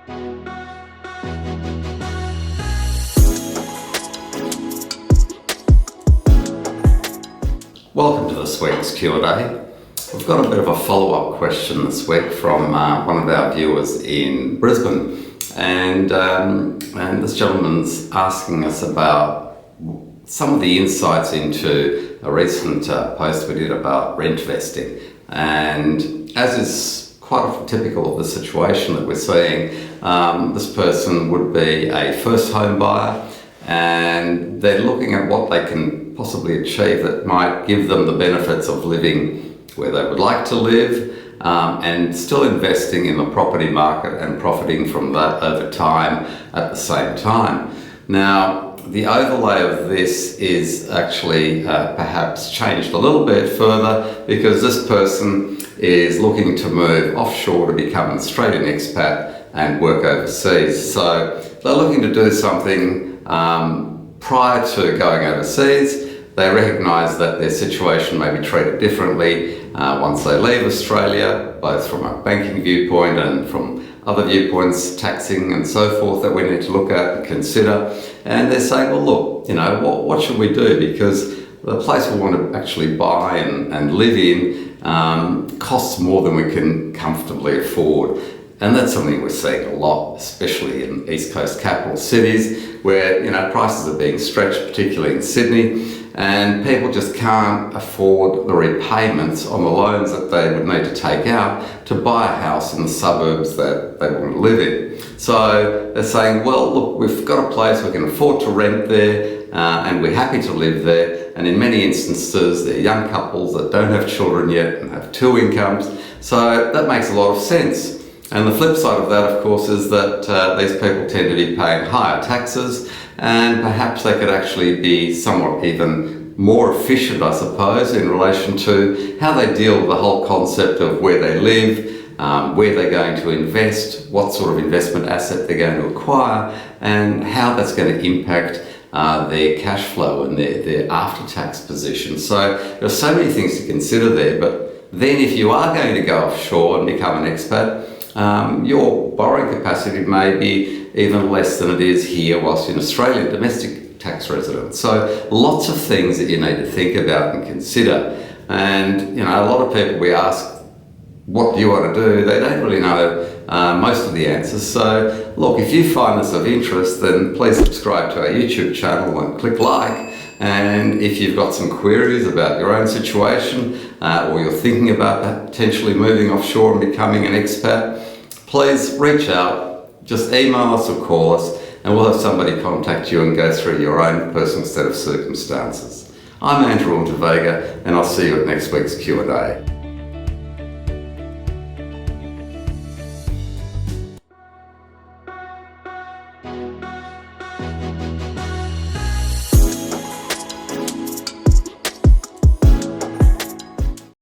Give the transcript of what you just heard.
Welcome to this week's Q&A. We've got a bit of a follow-up question this week from one of our viewers in Brisbane, and this gentleman's asking us about some of the insights into a recent post we did about rentvesting. And as is quite typical of the situation that we're seeing, this person would be a first home buyer, and they're looking at what they can possibly achieve that might give them the benefits of living where they would like to live, and still investing in the property market and profiting from that over time at the same time. Now, the overlay of this is actually perhaps changed a little bit further, because this person is looking to move offshore to become an Australian expat and work overseas. So they're looking to do something prior to going overseas. They recognise that their situation may be treated differently once they leave Australia, both from a banking viewpoint and from other viewpoints, taxing and so forth, that we need to look at and consider. And they're saying, well, look, you know, what should we do? Because the place we want to actually buy and live in costs more than we can comfortably afford. And that's something we're seeing a lot, especially in East Coast capital cities, where, you know, prices are being stretched, particularly in Sydney, and people just can't afford the repayments on the loans that they would need to take out to buy a house in the suburbs that they want to live in. So they're saying, well, look, we've got a place we can afford to rent there, and we're happy to live there. And in many instances, they're young couples that don't have children yet and have two incomes. So that makes a lot of sense. And the flip side of that, of course, is that these people tend to be paying higher taxes, and perhaps they could actually be somewhat even more efficient, I suppose, in relation to how they deal with the whole concept of where they live, where they're going to invest, what sort of investment asset they're going to acquire, and how that's going to impact their cash flow and their after-tax position. So there are so many things to consider there. But then if you are going to go offshore and become an expat, your borrowing capacity may be even less than it is here whilst in Australia, domestic tax resident. So lots of things that you need to think about and consider. And, you know, a lot of people we ask, what do you want to do? They don't really know most of the answers. So look, if you find this of interest, then please subscribe to our YouTube channel and click like. And if you've got some queries about your own situation, or you're thinking about potentially moving offshore and becoming an expat, please reach out, just email us or call us, and we'll have somebody contact you and go through your own personal set of circumstances. I'm Andrew Unterweger, and I'll see you at next week's Q&A.